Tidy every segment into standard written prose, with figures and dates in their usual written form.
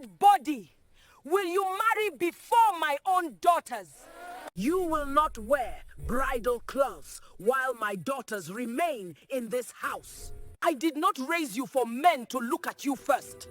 dead body will you marry before my own daughters? You will not wear bridal clothes while my daughters remain in this house. I did not raise you for men to look at you first.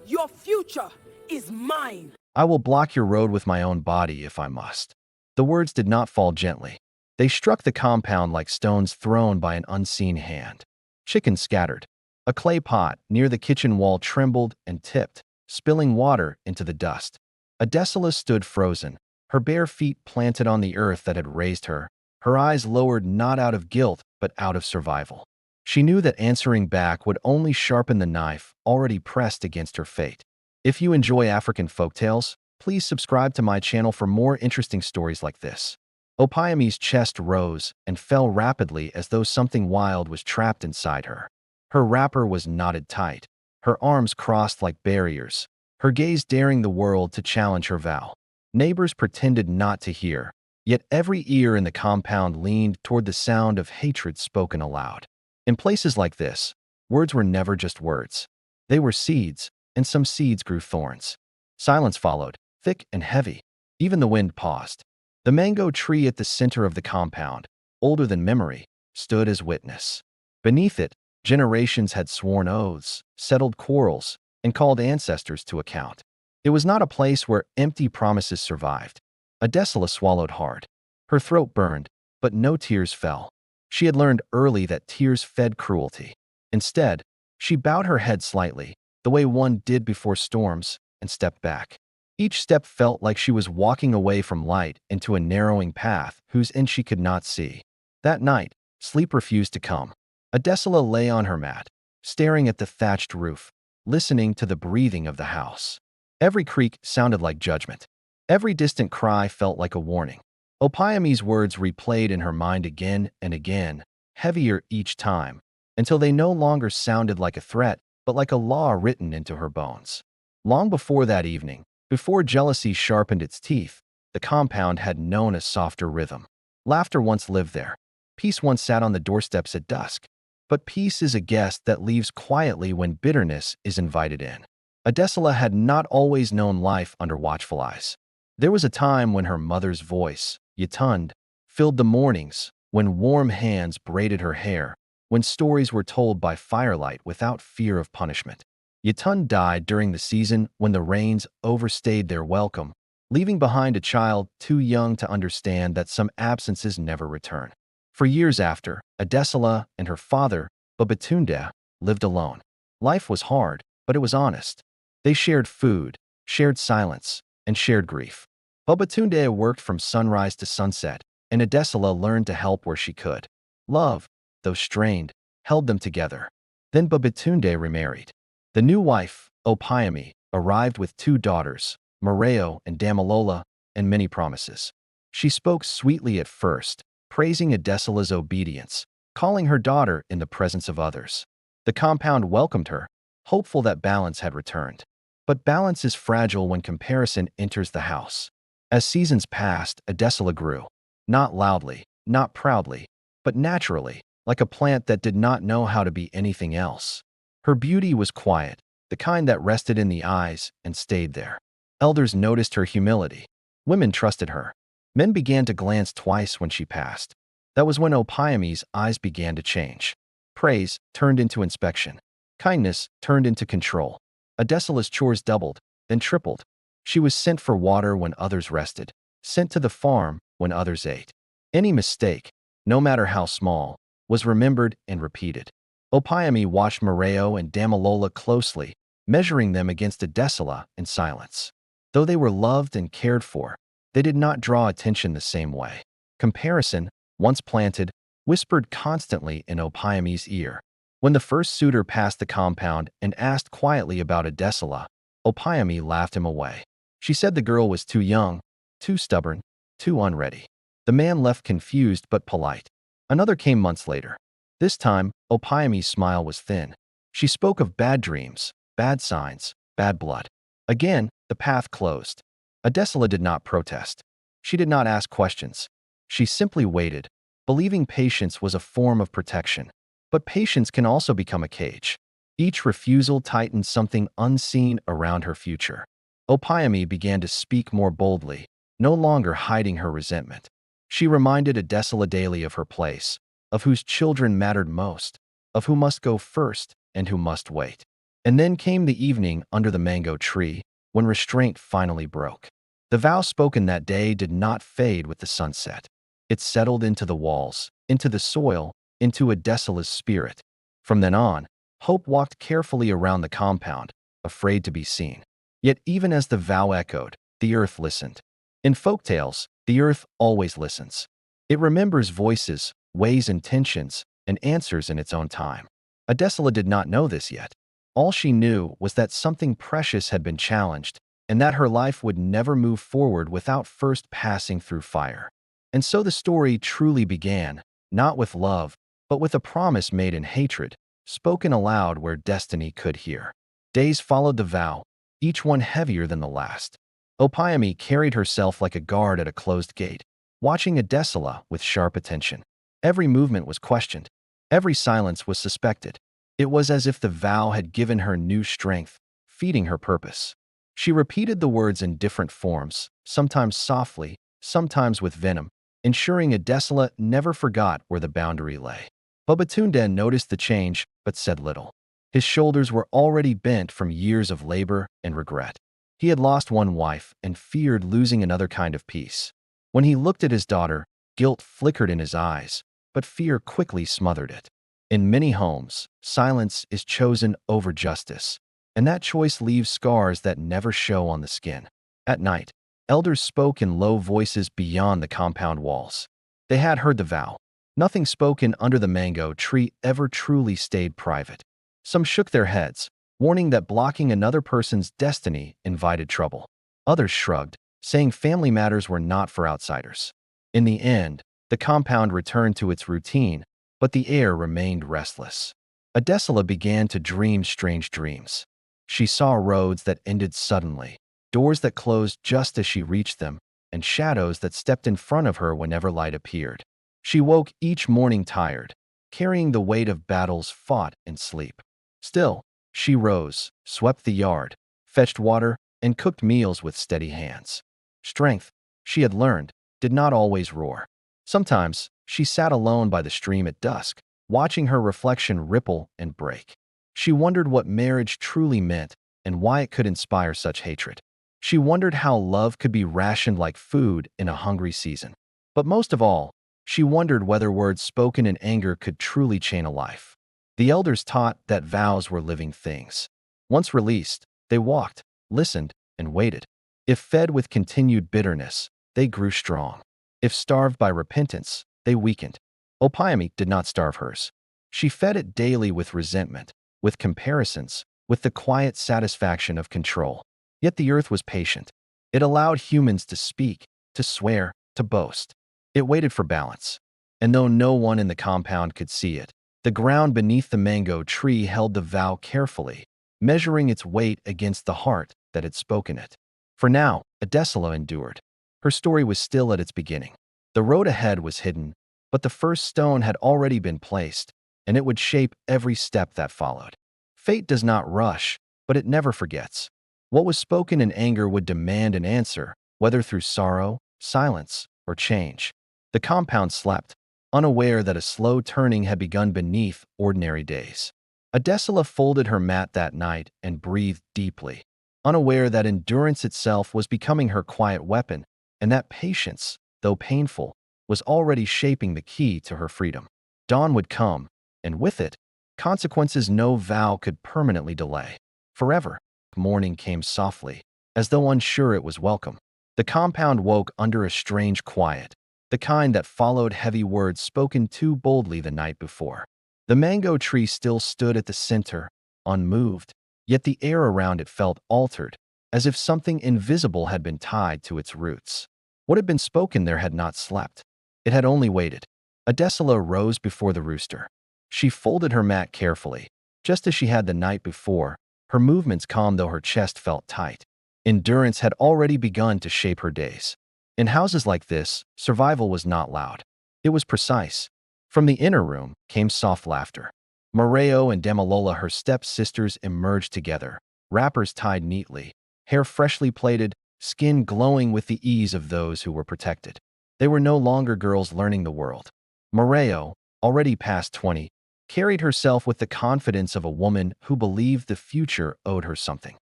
Your future is mine. I will block your road with my own body if I must. The words did not fall gently. They struck the compound like stones thrown by an unseen hand. Chickens scattered. A clay pot near the kitchen wall trembled and tipped, spilling water into the dust. Adesola stood frozen, her bare feet planted on the earth that had raised her, her eyes lowered not out of guilt but out of survival. She knew that answering back would only sharpen the knife already pressed against her fate. If you enjoy African folktales, please subscribe to my channel for more interesting stories like this. Opeyemi's chest rose and fell rapidly as though something wild was trapped inside her. Her wrapper was knotted tight, her arms crossed like barriers, her gaze daring the world to challenge her vow. Neighbors pretended not to hear, yet every ear in the compound leaned toward the sound of hatred spoken aloud. In places like this, words were never just words. They were seeds, and some seeds grew thorns. Silence followed, thick and heavy. Even the wind paused. The mango tree at the center of the compound, older than memory, stood as witness. Beneath it, generations had sworn oaths, settled quarrels, and called ancestors to account. It was not a place where empty promises survived. Adesola swallowed hard. Her throat burned, but no tears fell. She had learned early that tears fed cruelty. Instead, she bowed her head slightly, the way one did before storms, and stepped back. Each step felt like she was walking away from light into a narrowing path whose end she could not see. That night, sleep refused to come. Adesola lay on her mat, staring at the thatched roof, listening to the breathing of the house. Every creak sounded like judgment. Every distant cry felt like a warning. Opeyemi's words replayed in her mind again and again, heavier each time, until they no longer sounded like a threat, but like a law written into her bones. Long before that evening, before jealousy sharpened its teeth, the compound had known a softer rhythm. Laughter once lived there. Peace once sat on the doorsteps at dusk. But peace is a guest that leaves quietly when bitterness is invited in. Adesola had not always known life under watchful eyes. There was a time when her mother's voice, Yetunde, filled the mornings, when warm hands braided her hair, when stories were told by firelight without fear of punishment. Yetunde died during the season when the rains overstayed their welcome, leaving behind a child too young to understand that some absences never return. For years after, Adesola and her father, Yetunde, lived alone. Life was hard, but it was honest. They shared food, shared silence, and shared grief. Yetunde worked from sunrise to sunset, and Adesola learned to help where she could. Love, though strained, held them together. Then Yetunde remarried. The new wife, Opeyemi, arrived with 2 daughters, Morayo and Damilola, and many promises. She spoke sweetly at first, praising Adesola's obedience, calling her daughter in the presence of others. The compound welcomed her, hopeful that balance had returned. But balance is fragile when comparison enters the house. As seasons passed, Adesola grew. Not loudly, not proudly, but naturally, like a plant that did not know how to be anything else. Her beauty was quiet, the kind that rested in the eyes and stayed there. Elders noticed her humility. Women trusted her. Men began to glance twice when she passed. That was when Opeyemi's eyes began to change. Praise turned into inspection. Kindness turned into control. Adesola's chores doubled, then tripled. She was sent for water when others rested, sent to the farm when others ate. Any mistake, no matter how small, was remembered and repeated. Opeyemi watched Morayo and Damilola closely, measuring them against Adesola in silence. Though they were loved and cared for, they did not draw attention the same way. Comparison, once planted, whispered constantly in Opeyemi's ear. When the first suitor passed the compound and asked quietly about Adesola, Opeyemi laughed him away. She said the girl was too young, too stubborn, too unready. The man left confused but polite. Another came months later. This time, Opeyemi's smile was thin. She spoke of bad dreams, bad signs, bad blood. Again, the path closed. Adesola did not protest. She did not ask questions. She simply waited, believing patience was a form of protection. But patience can also become a cage. Each refusal tightened something unseen around her future. Opeyemi began to speak more boldly, no longer hiding her resentment. She reminded Adesola daily of her place, of whose children mattered most, of who must go first and who must wait. And then came the evening under the mango tree, when restraint finally broke. The vow spoken that day did not fade with the sunset. It settled into the walls, into the soil, into Adesola's spirit. From then on, Hope walked carefully around the compound, afraid to be seen. Yet even as the vow echoed, the earth listened. In folktales, the earth always listens. It remembers voices, weighs intentions, and answers in its own time. Adesola did not know this yet. All she knew was that something precious had been challenged, and that her life would never move forward without first passing through fire. And so the story truly began, not with love, but with a promise made in hatred, spoken aloud where destiny could hear. Days followed the vow, each one heavier than the last. Opeyemi carried herself like a guard at a closed gate, watching Adesola with sharp attention. Every movement was questioned. Every silence was suspected. It was as if the vow had given her new strength, feeding her purpose. She repeated the words in different forms, sometimes softly, sometimes with venom, ensuring Adesola never forgot where the boundary lay. Yetunde noticed the change, but said little. His shoulders were already bent from years of labor and regret. He had lost one wife and feared losing another kind of peace. When he looked at his daughter, guilt flickered in his eyes, but fear quickly smothered it. In many homes, silence is chosen over justice, and that choice leaves scars that never show on the skin. At night, elders spoke in low voices beyond the compound walls. They had heard the vow. Nothing spoken under the mango tree ever truly stayed private. Some shook their heads, warning that blocking another person's destiny invited trouble. Others shrugged, saying family matters were not for outsiders. In the end, the compound returned to its routine, but the air remained restless. Adesola began to dream strange dreams. She saw roads that ended suddenly, doors that closed just as she reached them, and shadows that stepped in front of her whenever light appeared. She woke each morning tired, carrying the weight of battles fought in sleep. Still, she rose, swept the yard, fetched water, and cooked meals with steady hands. Strength, she had learned, did not always roar. Sometimes, she sat alone by the stream at dusk, watching her reflection ripple and break. She wondered what marriage truly meant and why it could inspire such hatred. She wondered how love could be rationed like food in a hungry season. But most of all, she wondered whether words spoken in anger could truly chain a life. The elders taught that vows were living things. Once released, they walked, listened, and waited. If fed with continued bitterness, they grew strong. If starved by repentance, they weakened. Opeyemi did not starve hers. She fed it daily with resentment, with comparisons, with the quiet satisfaction of control. Yet the earth was patient. It allowed humans to speak, to swear, to boast. It waited for balance. And though no one in the compound could see it, the ground beneath the mango tree held the vow carefully, measuring its weight against the heart that had spoken it. For now, Adesola endured. Her story was still at its beginning. The road ahead was hidden, but the first stone had already been placed, and it would shape every step that followed. Fate does not rush, but it never forgets. What was spoken in anger would demand an answer, whether through sorrow, silence, or change. The compound slept, unaware that a slow turning had begun beneath ordinary days. Adesola folded her mat that night and breathed deeply, unaware that endurance itself was becoming her quiet weapon, and that patience, though painful, was already shaping the key to her freedom. Dawn would come, and with it, consequences no vow could permanently delay. Forever, morning came softly, as though unsure it was welcome. The compound woke under a strange quiet, the kind that followed heavy words spoken too boldly the night before. The mango tree still stood at the center, unmoved, yet the air around it felt altered, as if something invisible had been tied to its roots. What had been spoken there had not slept. It had only waited. Adesola rose before the rooster. She folded her mat carefully, just as she had the night before, her movements calm though her chest felt tight. Endurance had already begun to shape her days. In houses like this, survival was not loud. It was precise. From the inner room came soft laughter. Morayo and Damilola, her step-sisters, emerged together, wrappers tied neatly, hair freshly plaited, skin glowing with the ease of those who were protected. They were no longer girls learning the world. Morayo, already past 20, carried herself with the confidence of a woman who believed the future owed her something.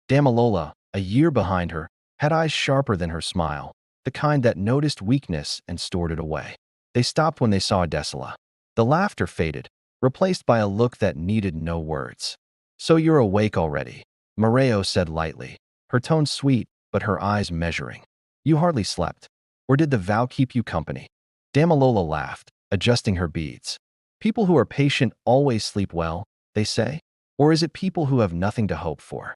Damilola, a year behind her, had eyes sharper than her smile, the kind that noticed weakness and stored it away. They stopped when they saw Adesola. The laughter faded, replaced by a look that needed no words. "So you're awake already," Morayo said lightly, her tone sweet but her eyes measuring. "You hardly slept. Or did the vow keep you company?" Damilola laughed, adjusting her beads. "People who are patient always sleep well, they say? Or is it people who have nothing to hope for?"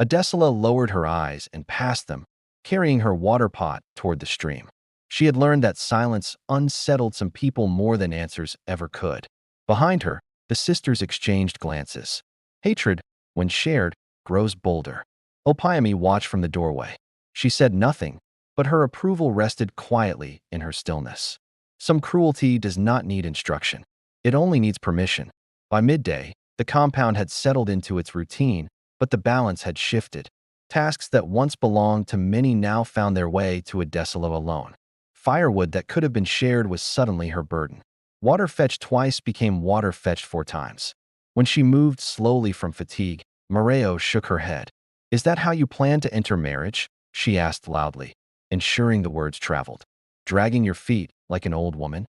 Adesola lowered her eyes and passed them, carrying her water pot toward the stream. She had learned that silence unsettled some people more than answers ever could. Behind her, the sisters exchanged glances. Hatred, when shared, grows bolder. Opeyemi watched from the doorway. She said nothing, but her approval rested quietly in her stillness. Some cruelty does not need instruction. It only needs permission. By midday, the compound had settled into its routine, but the balance had shifted. Tasks that once belonged to many now found their way to Adesola alone. Firewood that could have been shared was suddenly her burden. Water fetched twice became water fetched 4 times. When she moved slowly from fatigue, Morayo shook her head. "Is that how you plan to enter marriage?" she asked loudly, ensuring the words traveled. "Dragging your feet like an old woman?"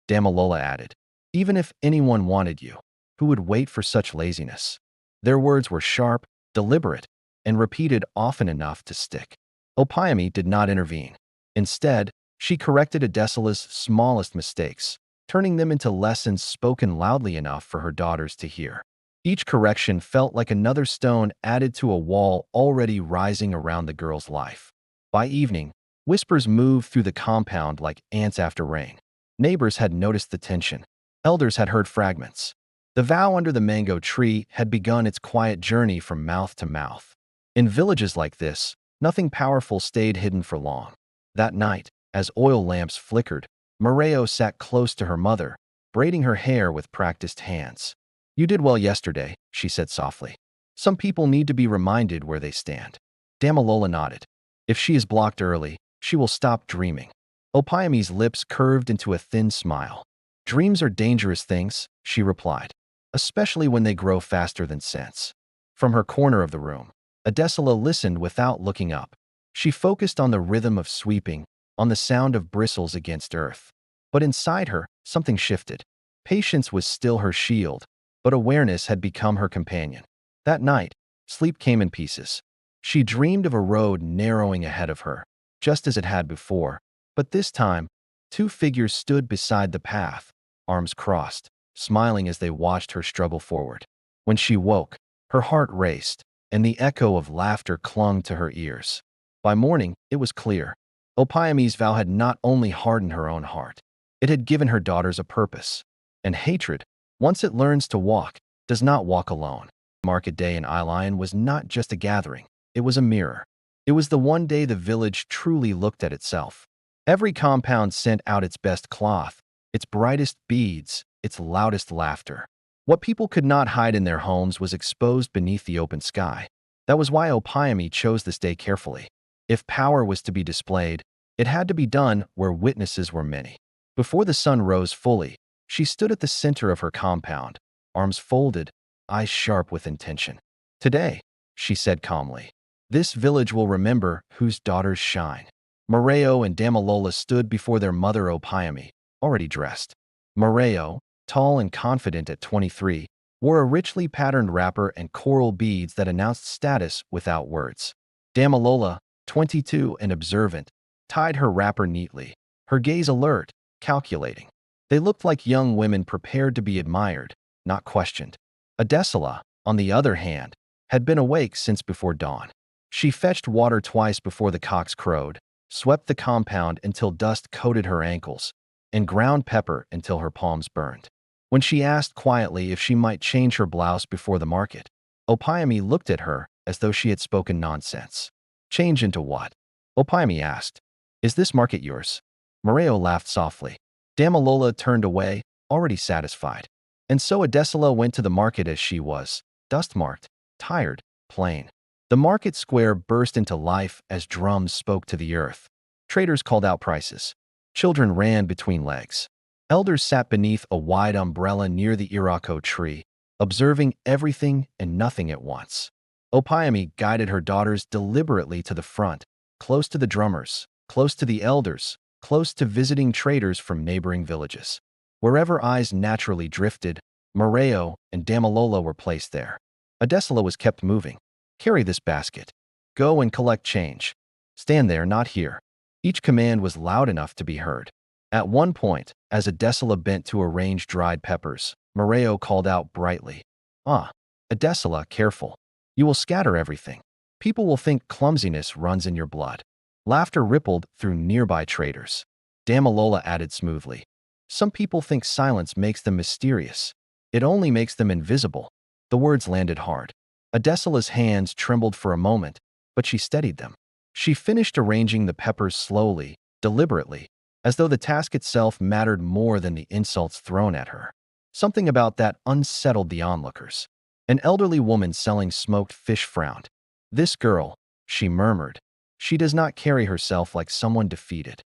Damilola added. "Even if anyone wanted you, who would wait for such laziness?" Their words were sharp, deliberate, and repeated often enough to stick. Opeyemi did not intervene. Instead, she corrected Adesola's smallest mistakes, turning them into lessons spoken loudly enough for her daughters to hear. Each correction felt like another stone added to a wall already rising around the girl's life. By evening, whispers moved through the compound like ants after rain. Neighbors had noticed the tension. Elders had heard fragments. The vow under the mango tree had begun its quiet journey from mouth to mouth. In villages like this, nothing powerful stayed hidden for long. That night, as oil lamps flickered, Morayo sat close to her mother, braiding her hair with practiced hands. "You did well yesterday," she said softly. "Some people need to be reminded where they stand." Damilola nodded. "If she is blocked early, she will stop dreaming." Opeyemi's lips curved into a thin smile. "Dreams are dangerous things," she replied, "especially when they grow faster than sense." From her corner of the room, Adesola listened without looking up. She focused on the rhythm of sweeping, on the sound of bristles against earth. But inside her, something shifted. Patience was still her shield, but awareness had become her companion. That night, sleep came in pieces. She dreamed of a road narrowing ahead of her, just as it had before, but this time, 2 figures stood beside the path, arms crossed, smiling as they watched her struggle forward. When she woke, her heart raced, and the echo of laughter clung to her ears. By morning, it was clear. Opeyemi's vow had not only hardened her own heart, it had given her daughters a purpose. And hatred, once it learns to walk, does not walk alone. Market day in Ilé-Ayan was not just a gathering, it was a mirror. It was the one day the village truly looked at itself. Every compound sent out its best cloth, its brightest beads, its loudest laughter. What people could not hide in their homes was exposed beneath the open sky. That was why Opeyemi chose this day carefully. If power was to be displayed, it had to be done where witnesses were many. Before the sun rose fully, she stood at the center of her compound, arms folded, eyes sharp with intention. "Today," she said calmly, "this village will remember whose daughters shine." Morayo and Damilola stood before their mother Opeyemi, already dressed. Morayo, tall and confident at 23, wore a richly patterned wrapper and coral beads that announced status without words. Damilola, 22 and observant, tied her wrapper neatly, her gaze alert, calculating. They looked like young women prepared to be admired, not questioned. Adesola, on the other hand, had been awake since before dawn. She fetched water twice before the cocks crowed, swept the compound until dust coated her ankles, and ground pepper until her palms burned. When she asked quietly if she might change her blouse before the market, Opeyemi looked at her as though she had spoken nonsense. "Change into what?" Opeyemi asked. "Is this market yours?" Morayo laughed softly. Damilola turned away, already satisfied. And so Adesola went to the market as she was, dust-marked, tired, plain. The market square burst into life as drums spoke to the earth. Traders called out prices. Children ran between legs. Elders sat beneath a wide umbrella near the Irako tree, observing everything and nothing at once. Opeyemi guided her daughters deliberately to the front, close to the drummers, close to the elders, close to visiting traders from neighboring villages. Wherever eyes naturally drifted, Morayo and Damilola were placed there. Adesola was kept moving. Carry this basket. Go and collect change. Stand there, not here. Each command was loud enough to be heard. At one point, as Adesola bent to arrange dried peppers, Morayo called out brightly, "Ah, Adesola, careful. You will scatter everything. People will think clumsiness runs in your blood." Laughter rippled through nearby traders. Damilola added smoothly, "Some people think silence makes them mysterious. It only makes them invisible." The words landed hard. Adesola's hands trembled for a moment, but she steadied them. She finished arranging the peppers slowly, deliberately, as though the task itself mattered more than the insults thrown at her. Something about that unsettled the onlookers. An elderly woman selling smoked fish frowned. "This girl," she murmured, "she does not carry herself like someone defeated."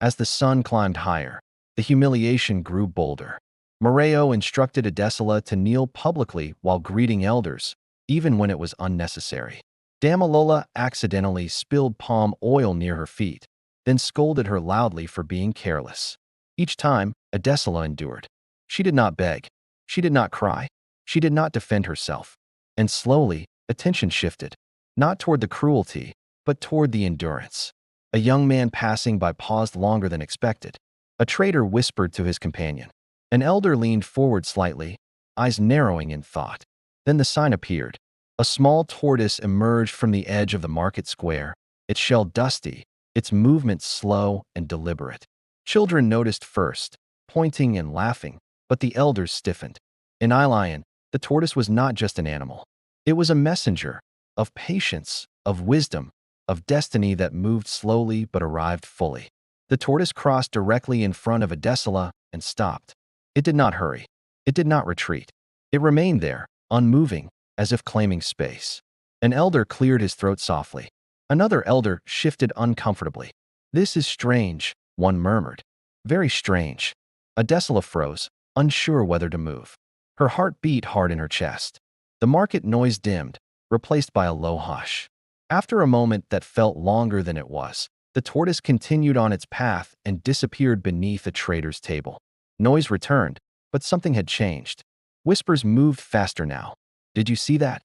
As the sun climbed higher, the humiliation grew bolder. Morayo instructed Adesola to kneel publicly while greeting elders, even when it was unnecessary. Damilola accidentally spilled palm oil near her feet, then scolded her loudly for being careless. Each time, Adesola endured. She did not beg. She did not cry. She did not defend herself. And slowly, attention shifted, not toward the cruelty, but toward the endurance. A young man passing by paused longer than expected. A trader whispered to his companion. An elder leaned forward slightly, eyes narrowing in thought. Then the sign appeared. A small tortoise emerged from the edge of the market square, its shell dusty, its movements slow and deliberate. Children noticed first, pointing and laughing, but the elders stiffened. In Ilé-Ayan, the tortoise was not just an animal. It was a messenger of patience, of wisdom, of destiny that moved slowly but arrived fully. The tortoise crossed directly in front of Adesola and stopped. It did not hurry. It did not retreat. It remained there, unmoving, as if claiming space. An elder cleared his throat softly. Another elder shifted uncomfortably. "This is strange," one murmured. "Very strange." Adesola froze, unsure whether to move. Her heart beat hard in her chest. The market noise dimmed, replaced by a low hush. After a moment that felt longer than it was, the tortoise continued on its path and disappeared beneath a trader's table. Noise returned, but something had changed. Whispers moved faster now. "Did you see that?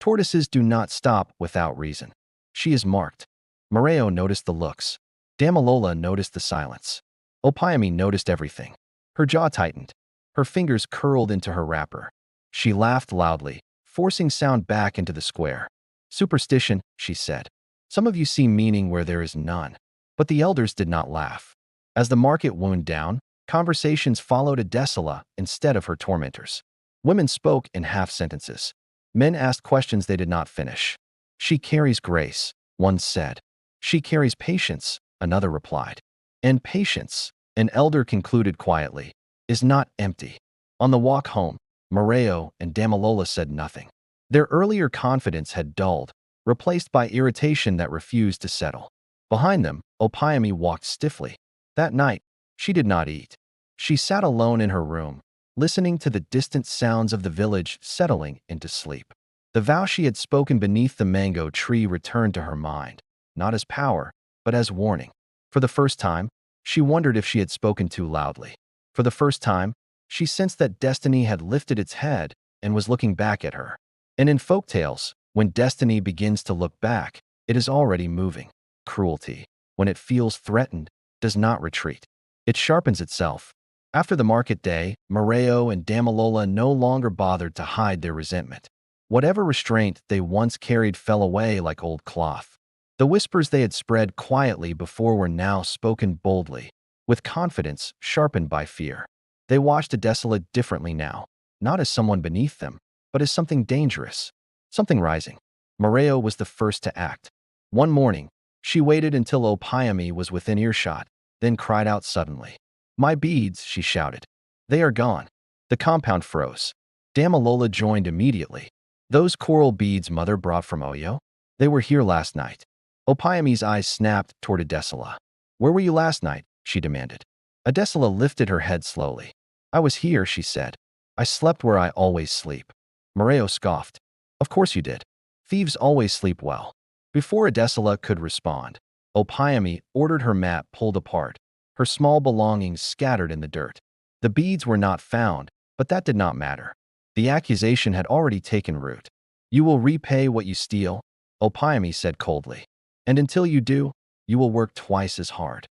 Tortoises do not stop without reason. She is marked." Morayo noticed the looks. Damilola noticed the silence. Opeyemi noticed everything. Her jaw tightened. Her fingers curled into her wrapper. She laughed loudly, forcing sound back into the square. "Superstition," she said. "Some of you see meaning where there is none." But the elders did not laugh. As the market wound down, conversations followed Adesola instead of her tormentors. Women spoke in half-sentences. Men asked questions they did not finish. "She carries grace," one said. "She carries patience," another replied. "And patience," an elder concluded quietly, "is not empty." On the walk home, Morayo and Damilola said nothing. Their earlier confidence had dulled, replaced by irritation that refused to settle. Behind them, Opeyemi walked stiffly. That night, she did not eat. She sat alone in her room, listening to the distant sounds of the village settling into sleep. The vow she had spoken beneath the mango tree returned to her mind, not as power, but as warning. For the first time, she wondered if she had spoken too loudly. For the first time, she sensed that destiny had lifted its head and was looking back at her. And in folktales, when destiny begins to look back, it is already moving. Cruelty, when it feels threatened, does not retreat. It sharpens itself. After the market day, Morayo and Damilola no longer bothered to hide their resentment. Whatever restraint they once carried fell away like old cloth. The whispers they had spread quietly before were now spoken boldly, with confidence sharpened by fear. They watched Adesola differently now, not as someone beneath them, but as something dangerous, something rising. Morayo was the first to act. One morning, she waited until Opeyemi was within earshot, then cried out suddenly. "My beads," she shouted. "They are gone." The compound froze. Damilola joined immediately. Those coral beads Mother brought from Oyo? They were here last night. Opeyemi's eyes snapped toward Adesola. Where were you last night? She demanded. Adesola lifted her head slowly. I was here, she said. I slept where I always sleep. Morayo scoffed. Of course you did. Thieves always sleep well. Before Adesola could respond, Opeyemi ordered her mat pulled apart, her small belongings scattered in the dirt. The beads were not found, but that did not matter. The accusation had already taken root. You will repay what you steal, Opeyemi said coldly. And until you do, you will work twice as hard.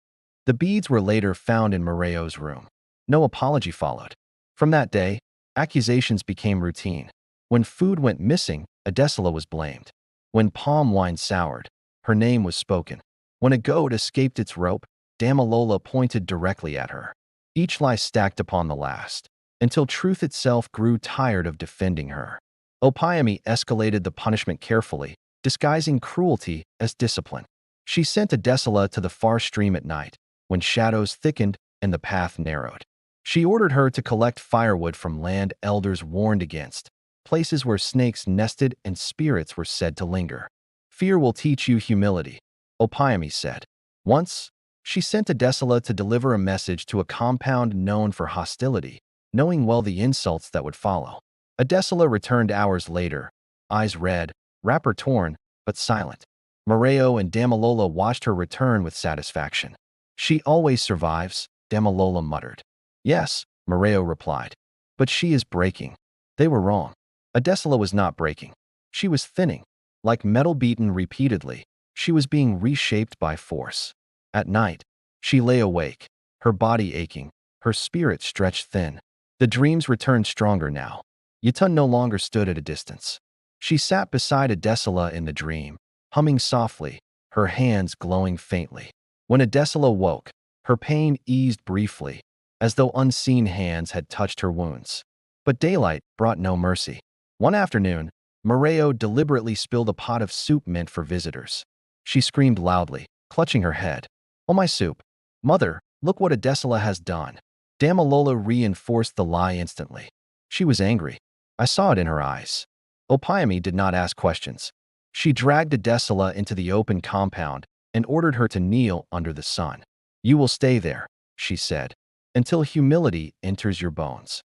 The beads were later found in Morayo's room. No apology followed. From that day, accusations became routine. When food went missing, Adesola was blamed. When palm wine soured, her name was spoken. When a goat escaped its rope, Damilola pointed directly at her. Each lie stacked upon the last, until truth itself grew tired of defending her. Opeyemi escalated the punishment carefully, disguising cruelty as discipline. She sent Adesola to the far stream at night, when shadows thickened and the path narrowed. She ordered her to collect firewood from land elders warned against, places where snakes nested and spirits were said to linger. Fear will teach you humility, Opeyemi said. Once, she sent Adesola to deliver a message to a compound known for hostility, knowing well the insults that would follow. Adesola returned hours later, eyes red, wrapper torn, but silent. Morayo and Damilola watched her return with satisfaction. She always survives, Damilola muttered. Yes, Morayo replied. But she is breaking. They were wrong. Adesola was not breaking. She was thinning. Like metal beaten repeatedly, she was being reshaped by force. At night, she lay awake, her body aching, her spirit stretched thin. The dreams returned stronger now. Yetunde no longer stood at a distance. She sat beside Adesola in the dream, humming softly, her hands glowing faintly. When Adesola woke, her pain eased briefly, as though unseen hands had touched her wounds. But daylight brought no mercy. One afternoon, Morayo deliberately spilled a pot of soup meant for visitors. She screamed loudly, clutching her head. Oh, my soup! Mother, look what Adesola has done. Damilola reinforced the lie instantly. She was angry. I saw it in her eyes. Opeyemi did not ask questions. She dragged Adesola into the open compound and ordered her to kneel under the sun. You will stay there, she said, until humility enters your bones.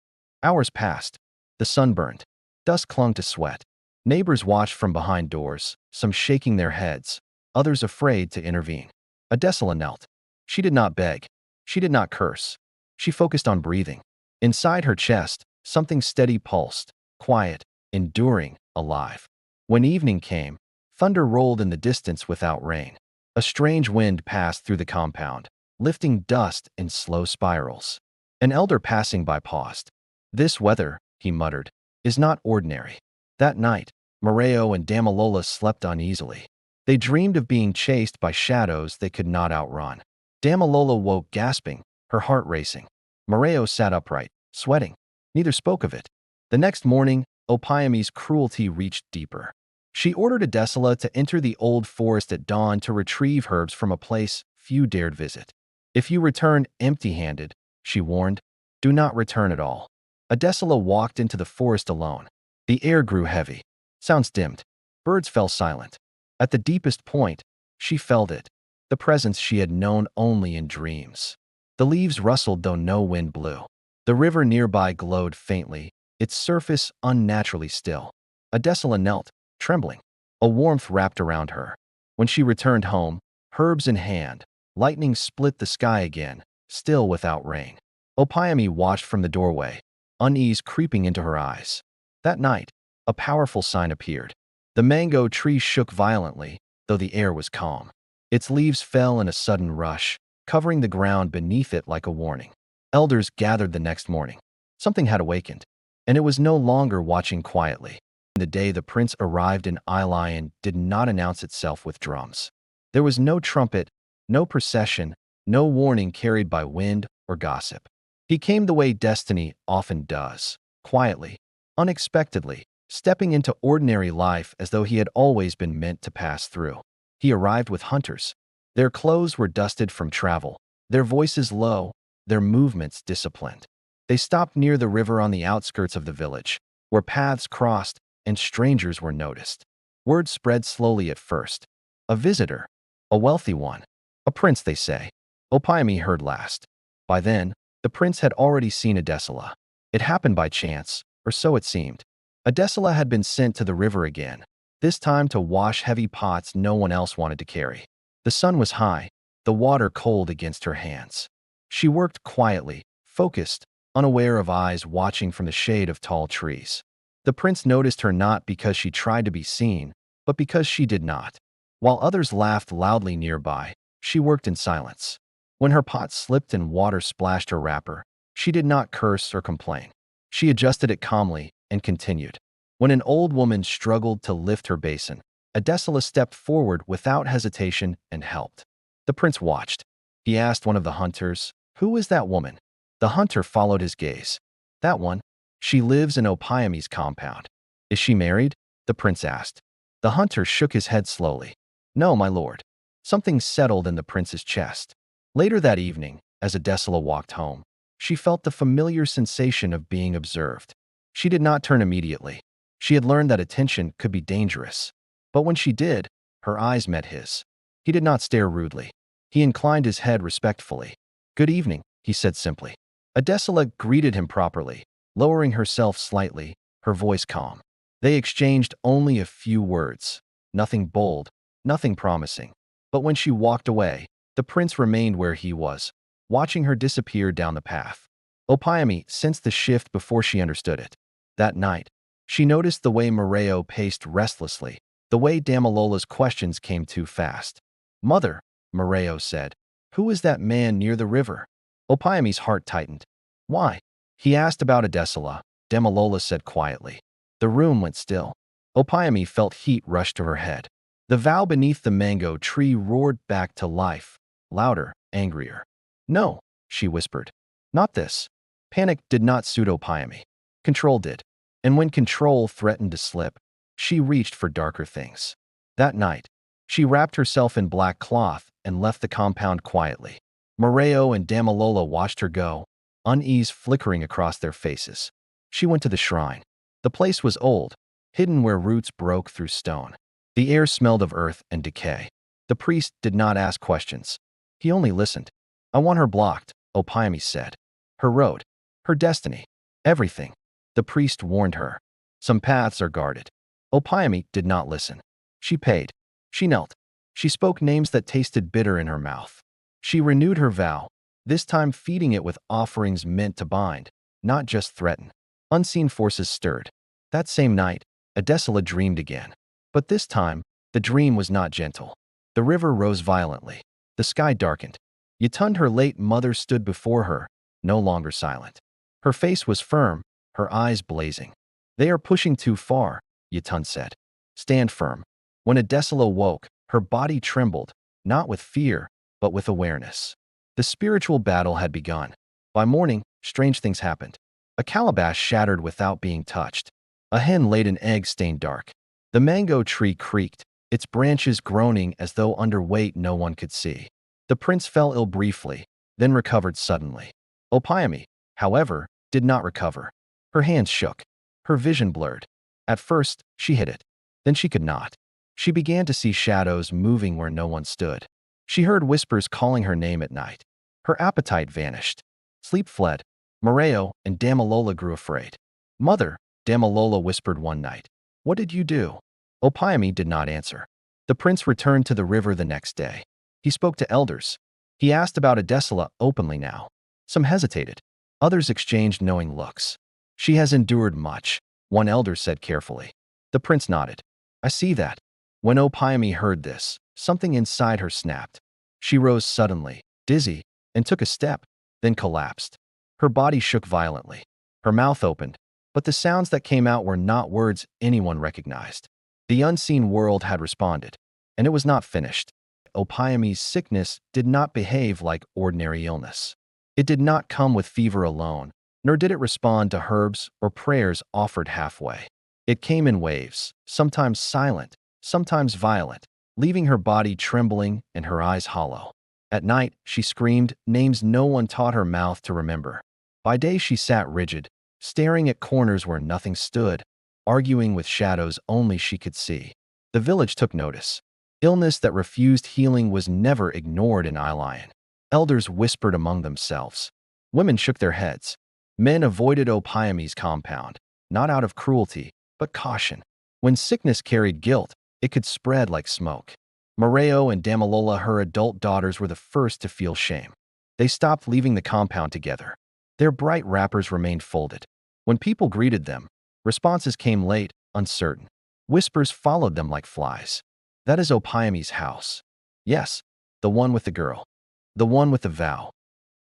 Hours passed. The sun burned. Dust clung to sweat. Neighbors watched from behind doors, some shaking their heads, others afraid to intervene. Adesola knelt. She did not beg. She did not curse. She focused on breathing. Inside her chest, something steady pulsed, quiet, enduring, alive. When evening came, thunder rolled in the distance without rain. A strange wind passed through the compound, lifting dust in slow spirals. An elder passing by paused. This weather, he muttered, is not ordinary. That night, Morayo and Damilola slept uneasily. They dreamed of being chased by shadows they could not outrun. Damilola woke gasping, her heart racing. Morayo sat upright, sweating. Neither spoke of it. The next morning, Opeyemi's cruelty reached deeper. She ordered Adesola to enter the old forest at dawn to retrieve herbs from a place few dared visit. If you return empty-handed, she warned, do not return at all. Adesola walked into the forest alone. The air grew heavy. Sounds dimmed. Birds fell silent. At the deepest point, she felt it, the presence she had known only in dreams. The leaves rustled though no wind blew. The river nearby glowed faintly, its surface unnaturally still. Adesola knelt, trembling. A warmth wrapped around her. When she returned home, herbs in hand, lightning split the sky again, still without rain. Opeyemi watched from the doorway, unease creeping into her eyes. That night, a powerful sign appeared. The mango tree shook violently, though the air was calm. Its leaves fell in a sudden rush, covering the ground beneath it like a warning. Elders gathered the next morning. Something had awakened, and it was no longer watching quietly. The day the prince arrived in Ilé-Ayan did not announce itself with drums. There was no trumpet, no procession, no warning carried by wind or gossip. He came the way destiny often does, quietly, unexpectedly, stepping into ordinary life as though he had always been meant to pass through. He arrived with hunters. Their clothes were dusted from travel, their voices low, their movements disciplined. They stopped near the river on the outskirts of the village, where paths crossed and strangers were noticed. Word spread slowly at first. A visitor, a wealthy one, a prince, they say. Opeyemi heard last. By then, the prince had already seen Adesola. It happened by chance, or so it seemed. Adesola had been sent to the river again, this time to wash heavy pots no one else wanted to carry. The sun was high, the water cold against her hands. She worked quietly, focused, unaware of eyes watching from the shade of tall trees. The prince noticed her not because she tried to be seen, but because she did not. While others laughed loudly nearby, she worked in silence. When her pot slipped and water splashed her wrapper, she did not curse or complain. She adjusted it calmly and continued. When an old woman struggled to lift her basin, Adesola stepped forward without hesitation and helped. The prince watched. He asked one of the hunters, "Who is that woman?" The hunter followed his gaze. "That one. She lives in Opeyemi's compound." "Is she married?" the prince asked. The hunter shook his head slowly. "No, my lord." Something settled in the prince's chest. Later that evening, as Adesola walked home, she felt the familiar sensation of being observed. She did not turn immediately. She had learned that attention could be dangerous. But when she did, her eyes met his. He did not stare rudely. He inclined his head respectfully. "Good evening," he said simply. Adesola greeted him properly, lowering herself slightly, her voice calm. They exchanged only a few words. Nothing bold, nothing promising. But when she walked away, the prince remained where he was, watching her disappear down the path. Opeyemi sensed the shift before she understood it. That night, she noticed the way Morayo paced restlessly, the way Damilola's questions came too fast. "Mother," Morayo said, "who is that man near the river?" Opeyemi's heart tightened. "Why?" He asked about Adesola. Damilola said quietly. The room went still. Opeyemi felt heat rush to her head. The vow beneath the mango tree roared back to life, louder, angrier. "No," she whispered. "Not this." Panic did not suit Opeyemi. Control did. And when control threatened to slip, she reached for darker things. That night, she wrapped herself in black cloth and left the compound quietly. Morayo and Damilola watched her go, unease flickering across their faces. She went to the shrine. The place was old, hidden where roots broke through stone. The air smelled of earth and decay. The priest did not ask questions. He only listened. "I want her blocked," Opeyemi said. "Her road, her destiny, everything." The priest warned her. "Some paths are guarded." Opeyemi did not listen. She paid. She knelt. She spoke names that tasted bitter in her mouth. She renewed her vow, this time feeding it with offerings meant to bind, not just threaten. Unseen forces stirred. That same night, Adesola dreamed again. But this time, the dream was not gentle. The river rose violently. The sky darkened. Yetunde, her late mother, stood before her, no longer silent. Her face was firm, her eyes blazing. "They are pushing too far," Yetunde said. "Stand firm." When Adesola woke, her body trembled, not with fear, but with awareness. The spiritual battle had begun. By morning, strange things happened. A calabash shattered without being touched. A hen laid an egg stained dark. The mango tree creaked, its branches groaning as though under weight no one could see. The prince fell ill briefly, then recovered suddenly. Opeyemi, however, did not recover. Her hands shook. Her vision blurred. At first, she hid it. Then she could not. She began to see shadows moving where no one stood. She heard whispers calling her name at night. Her appetite vanished. Sleep fled. Morayo and Damilola grew afraid. "Mother," Damilola whispered one night. "What did you do?" Opeyemi did not answer. The prince returned to the river the next day. He spoke to elders. He asked about Adesola openly now. Some hesitated. Others exchanged knowing looks. "She has endured much," one elder said carefully. The prince nodded. "I see that." When Opeyemi heard this, something inside her snapped. She rose suddenly, dizzy, and took a step, then collapsed. Her body shook violently. Her mouth opened, but the sounds that came out were not words anyone recognized. The unseen world had responded, and it was not finished. Opeyemi's sickness did not behave like ordinary illness. It did not come with fever alone, nor did it respond to herbs or prayers offered halfway. It came in waves, sometimes silent, sometimes violent, leaving her body trembling and her eyes hollow. At night, she screamed names no one taught her mouth to remember. By day she sat rigid, staring at corners where nothing stood, arguing with shadows only she could see. The village took notice. Illness that refused healing was never ignored in Ilé-Ayan. Elders whispered among themselves. Women shook their heads. Men avoided Opeyemi's compound, not out of cruelty, but caution. When sickness carried guilt, it could spread like smoke. Morayo and Damilola, her adult daughters, were the first to feel shame. They stopped leaving the compound together. Their bright wrappers remained folded. When people greeted them, responses came late, uncertain. Whispers followed them like flies. That is Opeyemi's house. Yes, the one with the girl. The one with the vow.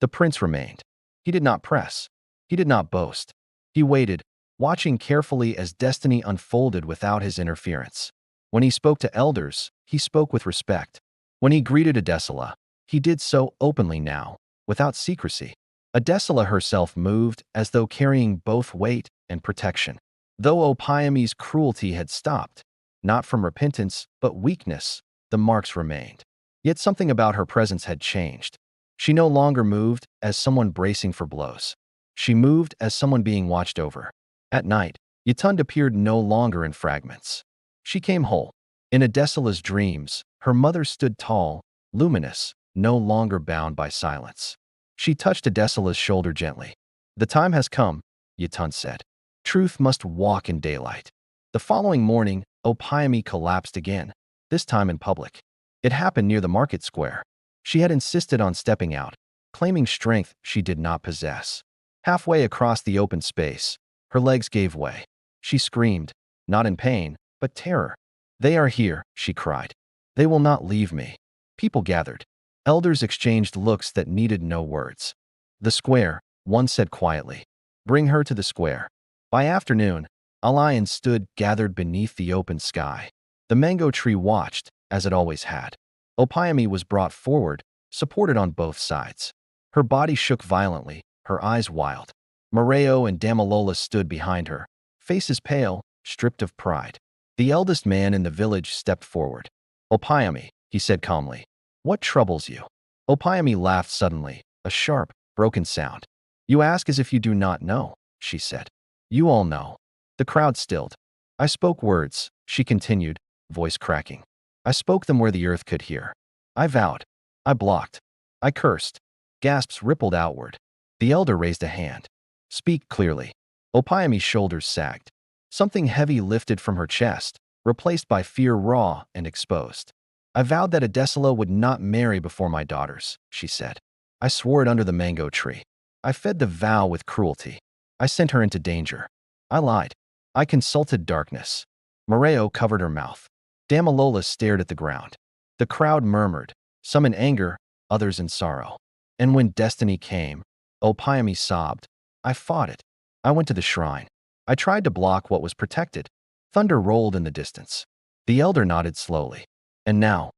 The prince remained. He did not press. He did not boast. He waited, watching carefully as destiny unfolded without his interference. When he spoke to elders, he spoke with respect. When he greeted Adesola, he did so openly now, without secrecy. Adesola herself moved as though carrying both weight and protection. Though Opeyemi's cruelty had stopped, not from repentance but weakness, the marks remained. Yet something about her presence had changed. She no longer moved as someone bracing for blows. She moved as someone being watched over. At night, Yetunde appeared no longer in fragments. She came whole. In Adesola's dreams, her mother stood tall, luminous, no longer bound by silence. She touched Adesola's shoulder gently. "The time has come," Yetunde said. "Truth must walk in daylight." The following morning, Opeyemi collapsed again, this time in public. It happened near the market square. She had insisted on stepping out, claiming strength she did not possess. Halfway across the open space, her legs gave way. She screamed, not in pain, but terror. "They are here," she cried. "They will not leave me." People gathered. Elders exchanged looks that needed no words. "The square," one said quietly. "Bring her to the square." By afternoon, Ilé-Ayan stood gathered beneath the open sky. The mango tree watched, as it always had. Opeyemi was brought forward, supported on both sides. Her body shook violently, her eyes wild. Morayo and Damilola stood behind her, faces pale, stripped of pride. The eldest man in the village stepped forward. "Opeyemi," he said calmly, "what troubles you?" Opeyemi laughed suddenly, a sharp, broken sound. "You ask as if you do not know," she said. "You all know." The crowd stilled. "I spoke words," she continued, voice cracking. "I spoke them where the earth could hear. I vowed. I blocked. I cursed." Gasps rippled outward. The elder raised a hand. "Speak clearly." Opeyemi's shoulders sagged. Something heavy lifted from her chest, replaced by fear raw and exposed. "I vowed that Adesola would not marry before my daughters," she said. "I swore it under the mango tree. I fed the vow with cruelty. I sent her into danger. I lied. I consulted darkness." Morayo covered her mouth. Damilola stared at the ground. The crowd murmured, some in anger, others in sorrow. And when destiny came, Opeyemi sobbed. "I fought it. I went to the shrine. I tried to block what was protected." Thunder rolled in the distance. The elder nodded slowly. "And now?"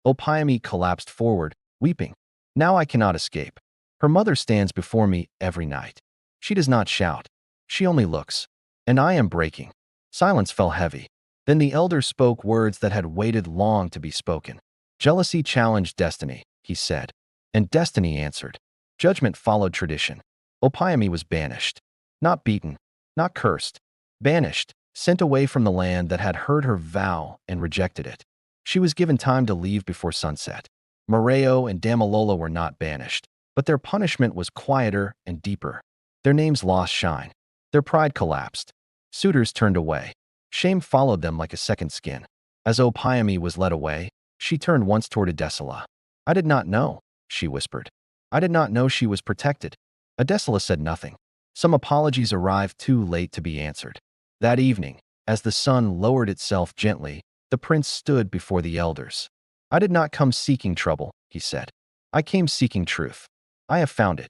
Opeyemi collapsed forward, weeping. "Now I cannot escape. Her mother stands before me every night. She does not shout. She only looks. And I am breaking." Silence fell heavy. Then the elder spoke words that had waited long to be spoken. "Jealousy challenged destiny," he said. And destiny answered. Judgment followed tradition. Opeyemi was banished. Not beaten, not cursed. Banished, sent away from the land that had heard her vow and rejected it. She was given time to leave before sunset. Morayo and Damilola were not banished, but their punishment was quieter and deeper. Their names lost shine. Their pride collapsed. Suitors turned away. Shame followed them like a second skin. As Opeyemi was led away, she turned once toward Adesola. "I did not know," she whispered. "I did not know she was protected." Adesola said nothing. Some apologies arrived too late to be answered. That evening, as the sun lowered itself gently, the prince stood before the elders. "I did not come seeking trouble," he said. "I came seeking truth. I have found it."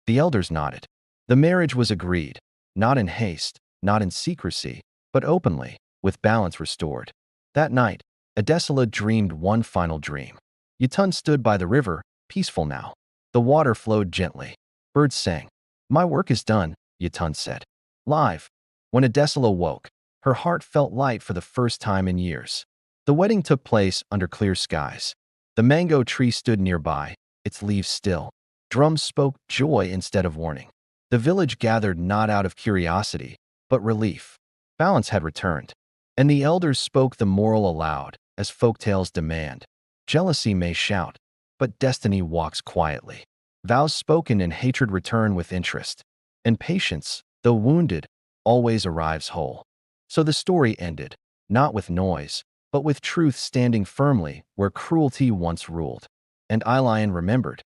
The elders nodded. The marriage was agreed, not in haste, not in secrecy, but openly, with balance restored. That night, Adesola dreamed one final dream. Yetunde stood by the river, peaceful now. The water flowed gently. Birds sang. "My work is done," Yetunde said. Live. When Adesola woke, her heart felt light for the first time in years. The wedding took place under clear skies. The mango tree stood nearby, its leaves still. Drums spoke joy instead of warning. The village gathered not out of curiosity, but relief. Balance had returned, and the elders spoke the moral aloud, as folktales demand. Jealousy may shout, but destiny walks quietly. Vows spoken and hatred return with interest, and patience, though wounded, always arrives whole. So the story ended, not with noise, but with truth standing firmly where cruelty once ruled. And Ilé-Ayan remembered,